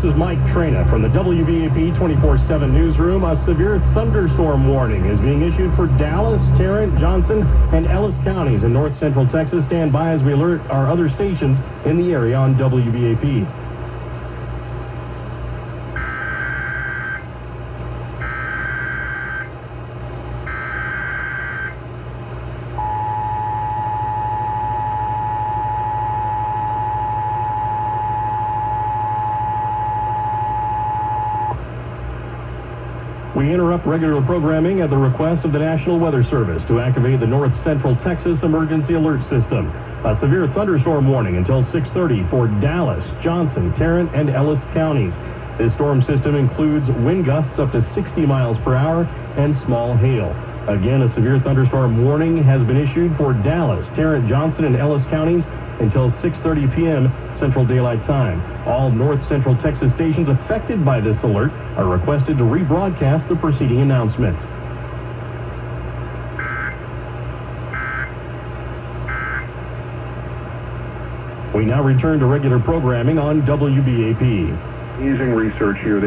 This is Mike Trina from the WBAP 24/7 newsroom. A severe thunderstorm warning is being issued for Dallas, Tarrant, Johnson, and Ellis counties in north central Texas. Stand by as we alert our other stations in the area on WBAP. We interrupt regular programming at the request of the National Weather Service to activate the North Central Texas Emergency Alert System. A severe thunderstorm warning until 6:30 for Dallas, Johnson, Tarrant, and Ellis counties. This storm system includes wind gusts up to 60 miles per hour and small hail. Again, a severe thunderstorm warning has been issued for Dallas, Tarrant, Johnson, and Ellis counties until 6:30 p.m. Central Daylight Time. All north central Texas stations affected by this alert are requested to rebroadcast the preceding announcement. We now return to regular programming on WBAP. Using research here.